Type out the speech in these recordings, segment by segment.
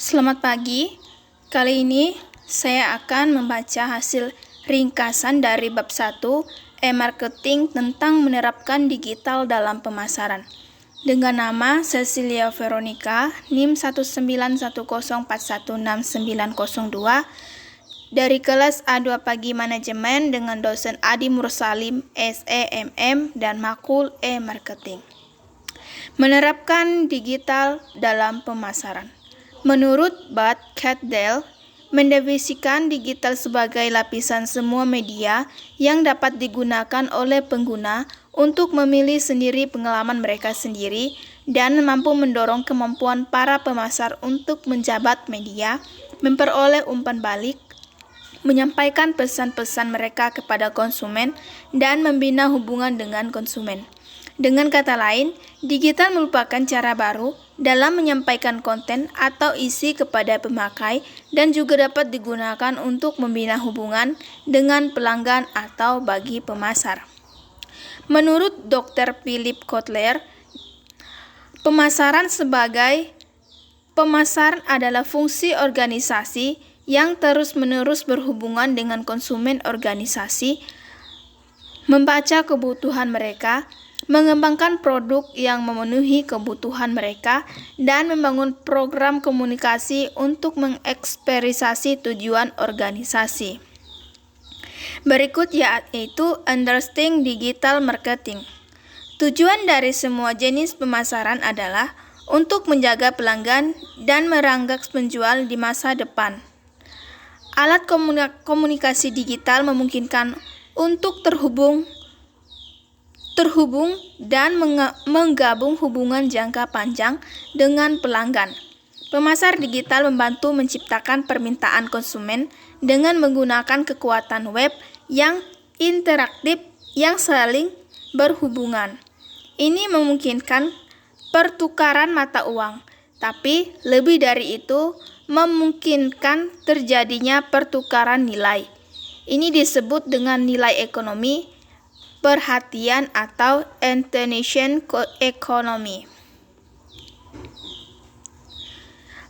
Selamat pagi. Kali ini saya akan membaca hasil ringkasan dari bab 1 e-marketing tentang menerapkan digital dalam pemasaran. Dengan nama Cecilia Veronica, NIM 19104169902 dari kelas A2 Pagi Manajemen dengan dosen Adi Mursalim, SEMM dan Makul e-marketing. Menerapkan digital dalam pemasaran. Menurut Bud Caddell, mendefinisikan digital sebagai lapisan semua media yang dapat digunakan oleh pengguna untuk memilih sendiri pengalaman mereka sendiri dan mampu mendorong kemampuan para pemasar untuk menjabat media, memperoleh umpan balik, menyampaikan pesan-pesan mereka kepada konsumen, dan membina hubungan dengan konsumen. Dengan kata lain, digital merupakan cara baru dalam menyampaikan konten atau isi kepada pemakai dan juga dapat digunakan untuk membina hubungan dengan pelanggan atau bagi pemasar. Menurut Dr. Philip Kotler, pemasaran adalah fungsi organisasi yang terus-menerus berhubungan dengan konsumen organisasi, membaca kebutuhan mereka, mengembangkan produk yang memenuhi kebutuhan mereka, dan membangun program komunikasi untuk mengekspresiasi tujuan organisasi. Berikut yaitu understanding digital marketing. Tujuan dari semua jenis pemasaran adalah untuk menjaga pelanggan dan merangsang penjual di masa depan. Alat komunikasi digital memungkinkan untuk terhubung dan menggabung hubungan jangka panjang dengan pelanggan. Pemasar digital membantu menciptakan permintaan konsumen dengan menggunakan kekuatan web yang interaktif yang saling berhubungan. Ini memungkinkan pertukaran mata uang, tapi lebih dari itu memungkinkan terjadinya pertukaran nilai. Ini disebut dengan nilai ekonomi, perhatian atau attention economy.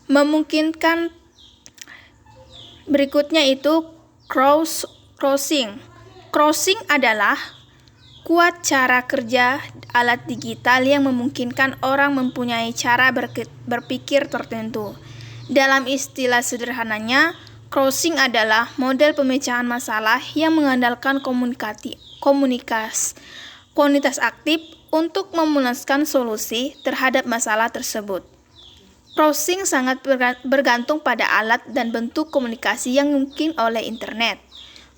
Memungkinkan berikutnya itu crossing. Crossing adalah kuat cara kerja alat digital yang memungkinkan orang mempunyai cara berpikir tertentu. Dalam istilah sederhananya, crossing adalah model pemecahan masalah yang mengandalkan komunitas aktif untuk memuluskan solusi terhadap masalah tersebut. Crossing sangat bergantung pada alat dan bentuk komunikasi yang mungkin oleh internet.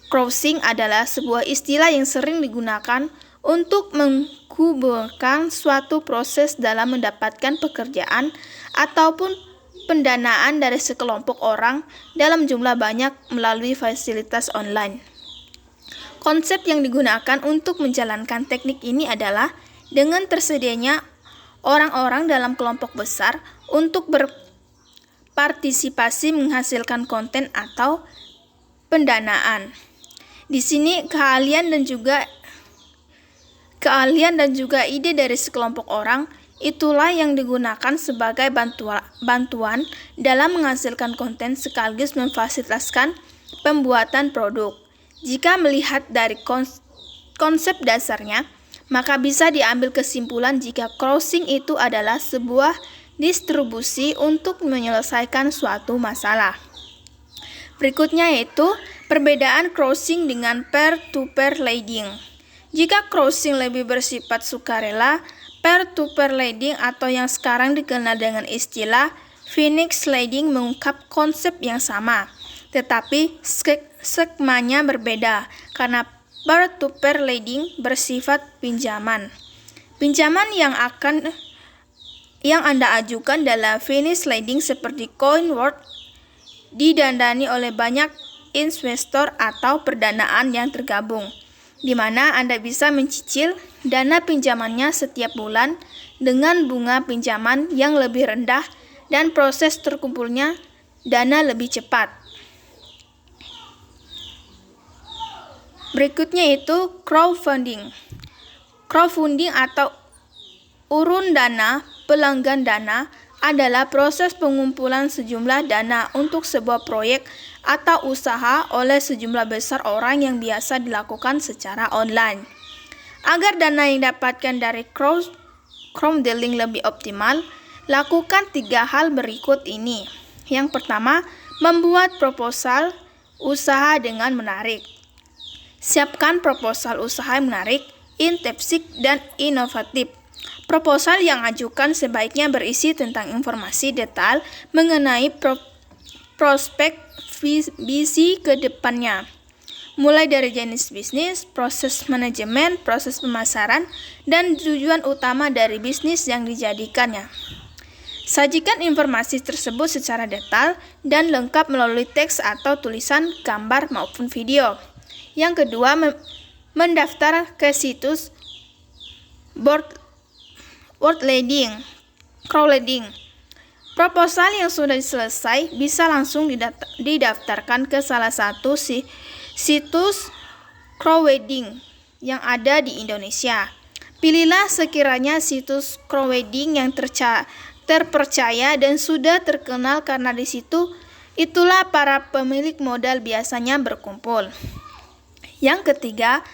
Crossing adalah sebuah istilah yang sering digunakan untuk menghubungkan suatu proses dalam mendapatkan pekerjaan ataupun pendanaan dari sekelompok orang dalam jumlah banyak melalui fasilitas online. Konsep yang digunakan untuk menjalankan teknik ini adalah dengan tersedianya orang-orang dalam kelompok besar untuk berpartisipasi menghasilkan konten atau pendanaan. Di sini keahlian dan juga ide dari sekelompok orang itulah yang digunakan sebagai bantuan dalam menghasilkan konten sekaligus memfasilitasi pembuatan produk. Jika melihat dari konsep dasarnya, maka bisa diambil kesimpulan jika crossing itu adalah sebuah distribusi untuk menyelesaikan suatu masalah. Berikutnya yaitu perbedaan crossing dengan peer-to-peer leading. Jika crossing lebih bersifat sukarela, peer-to-peer leading atau yang sekarang dikenal dengan istilah Phoenix leading mengungkap konsep yang sama, tetapi skemanya berbeda karena peer-to-peer leading bersifat pinjaman. Pinjaman yang Anda ajukan dalam Phoenix leading seperti Coinworld didandani oleh banyak investor atau perdanaan yang tergabung, di mana Anda bisa mencicil dana pinjamannya setiap bulan dengan bunga pinjaman yang lebih rendah dan proses terkumpulnya dana lebih cepat. Berikutnya itu crowdfunding. Crowdfunding atau urun dana, pelanggan dana adalah proses pengumpulan sejumlah dana untuk sebuah proyek atau usaha oleh sejumlah besar orang yang biasa dilakukan secara online. Agar dana yang didapatkan dari crowdfunding lebih optimal, lakukan 3 hal berikut ini. Yang pertama, membuat proposal usaha dengan menarik. Siapkan proposal usaha yang menarik, inventif, dan inovatif. Proposal yang ajukan sebaiknya berisi tentang informasi detail mengenai prospek visi ke depannya, mulai dari jenis bisnis, proses manajemen, proses pemasaran, dan tujuan utama dari bisnis yang dijadikannya. Sajikan informasi tersebut secara detail dan lengkap melalui teks atau tulisan, gambar, maupun video. Yang kedua, mendaftar ke situs crowdfunding. Proposal yang sudah selesai bisa langsung didaftarkan ke salah satu situs crowdfunding yang ada di Indonesia. Pilihlah sekiranya situs crowdfunding yang terpercaya dan sudah terkenal, karena di situ itulah para pemilik modal biasanya berkumpul. Yang ketiga,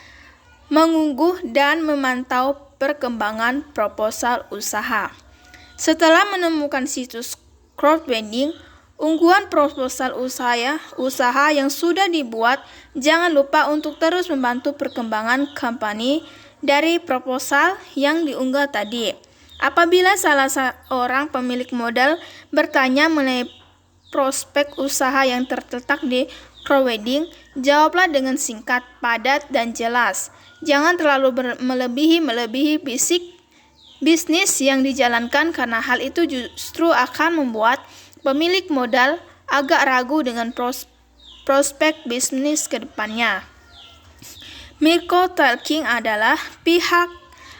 mengunggah dan memantau perkembangan proposal usaha. Setelah menemukan situs crowdfunding, unggahan proposal usaha yang sudah dibuat, jangan lupa untuk terus membantu perkembangan company dari proposal yang diunggah tadi. Apabila salah seorang pemilik modal bertanya mengenai prospek usaha yang terletak di crowdfunding, jawablah dengan singkat, padat, dan jelas. Jangan terlalu melebihi bisnis yang dijalankan, karena hal itu justru akan membuat pemilik modal agak ragu dengan prospek bisnis ke depannya. Micro-talking adalah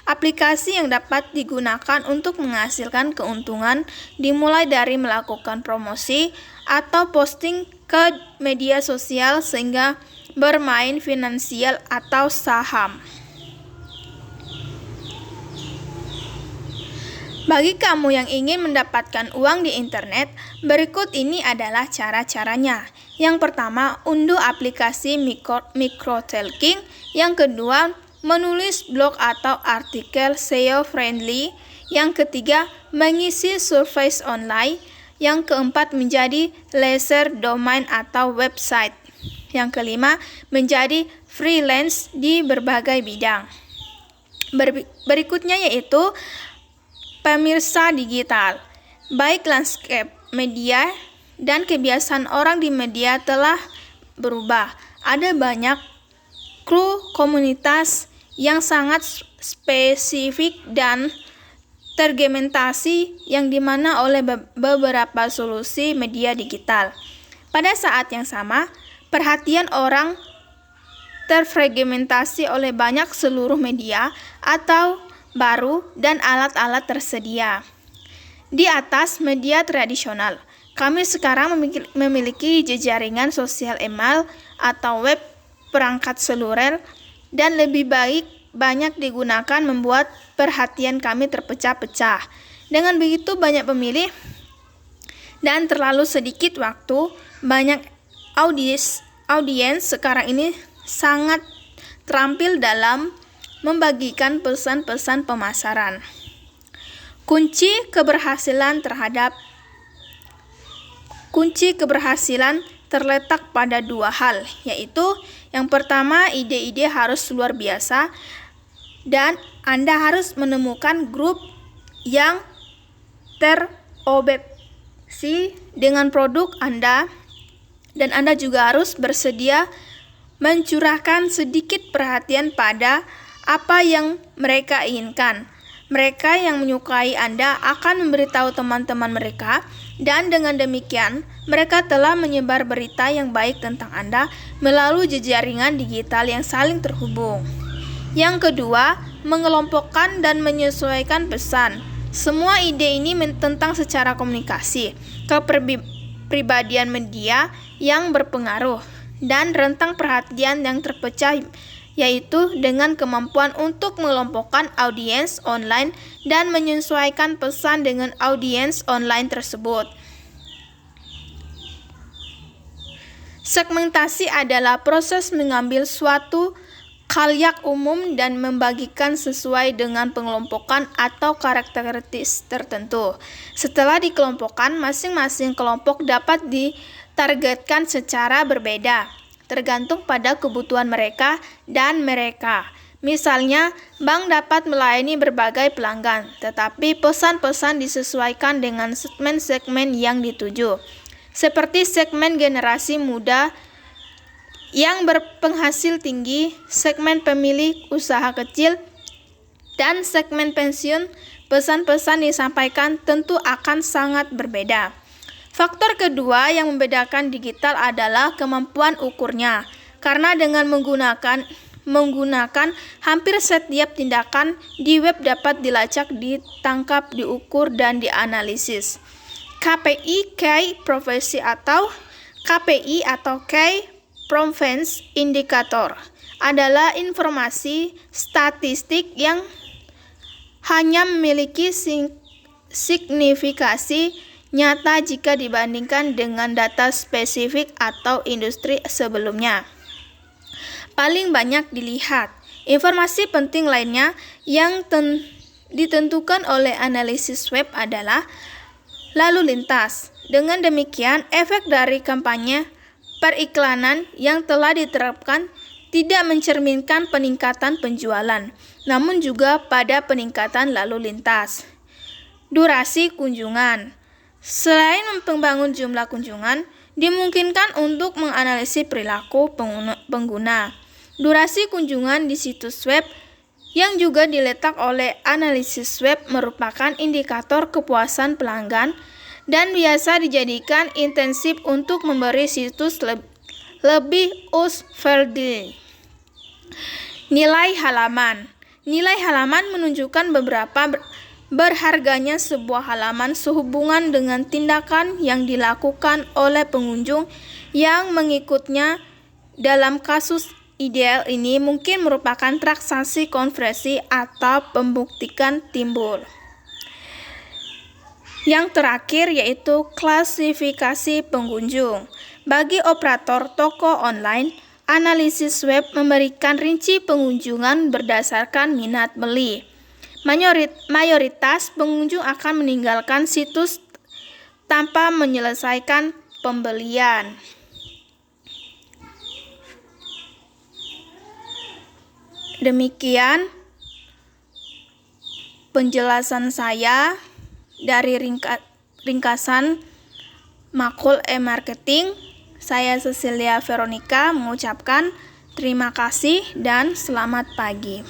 aplikasi yang dapat digunakan untuk menghasilkan keuntungan, dimulai dari melakukan promosi atau posting ke media sosial sehingga bermain finansial atau saham. Bagi kamu yang ingin mendapatkan uang di internet, berikut ini adalah cara-caranya. Yang pertama, unduh aplikasi micro-talking. Yang kedua, menulis blog atau artikel SEO friendly. Yang ketiga, mengisi survei online. Yang keempat, menjadi leaser domain atau website. Yang kelima, menjadi freelance di berbagai bidang. Berikutnya yaitu pemirsa digital. Baik landscape media dan kebiasaan orang di media telah berubah. Ada banyak kru komunitas yang sangat spesifik dan tergementasi yang dimana oleh beberapa solusi media digital. Pada saat yang sama, perhatian orang terfragmentasi oleh banyak seluruh media atau baru dan alat-alat tersedia. Di atas media tradisional, kami sekarang memiliki jejaringan sosial email atau web, perangkat seluler, dan lebih banyak digunakan membuat perhatian kami terpecah-pecah. Dengan begitu banyak pemilih dan terlalu sedikit waktu, banyak audiens sekarang ini sangat terampil dalam membagikan pesan-pesan pemasaran. Kunci keberhasilan terletak pada 2 hal, yaitu yang pertama, ide-ide harus luar biasa dan Anda harus menemukan grup yang terobsesi dengan produk Anda, dan Anda juga harus bersedia mencurahkan sedikit perhatian pada apa yang mereka inginkan. Mereka yang menyukai Anda akan memberitahu teman-teman mereka, dan dengan demikian mereka telah menyebar berita yang baik tentang Anda melalui jejaringan digital yang saling terhubung. Yang kedua, mengelompokkan dan menyesuaikan pesan. Semua ide ini tentang secara komunikasi, kepribadian media yang berpengaruh, dan rentang perhatian yang terpecah yaitu dengan kemampuan untuk mengelompokkan audiens online dan menyesuaikan pesan dengan audiens online tersebut. Segmentasi adalah proses mengambil suatu khalayak umum dan membagikan sesuai dengan pengelompokan atau karakteristik tertentu. Setelah dikelompokkan, masing-masing kelompok dapat ditargetkan secara berbeda, tergantung pada kebutuhan mereka dan mereka. Misalnya, bank dapat melayani berbagai pelanggan, tetapi pesan-pesan disesuaikan dengan segmen-segmen yang dituju, seperti segmen generasi muda yang berpenghasil tinggi, segmen pemilik usaha kecil, dan segmen pensiun. Pesan-pesan disampaikan tentu akan sangat berbeda. Faktor kedua yang membedakan digital adalah kemampuan ukurnya, karena dengan menggunakan hampir setiap tindakan di web dapat dilacak, ditangkap, diukur, dan dianalisis. KPI Key Profesi atau KPI atau Key Performance Indicator adalah informasi statistik yang hanya memiliki signifikasi nyata jika dibandingkan dengan data spesifik atau industri sebelumnya. Paling banyak dilihat. Informasi penting lainnya yang ditentukan oleh analisis web adalah lalu lintas. Dengan demikian, efek dari kampanye periklanan yang telah diterapkan tidak mencerminkan peningkatan penjualan, namun juga pada peningkatan lalu lintas. Durasi kunjungan. Selain membangun jumlah kunjungan, dimungkinkan untuk menganalisis perilaku pengguna. Durasi kunjungan di situs web yang juga diletak oleh analisis web merupakan indikator kepuasan pelanggan dan biasa dijadikan intensif untuk memberi situs lebih user-friendly. Nilai halaman. Nilai halaman menunjukkan beberapa berharganya sebuah halaman sehubungan dengan tindakan yang dilakukan oleh pengunjung yang mengikutnya. Dalam kasus ideal ini mungkin merupakan transaksi konversi atau pembuktikan timbul. Yang terakhir yaitu klasifikasi pengunjung. Bagi operator toko online, analisis web memberikan rinci pengunjungan berdasarkan minat beli. Mayoritas pengunjung akan meninggalkan situs tanpa menyelesaikan pembelian. Demikian penjelasan saya dari ringkasan makul e-marketing. Saya Cecilia Veronica mengucapkan terima kasih dan selamat pagi.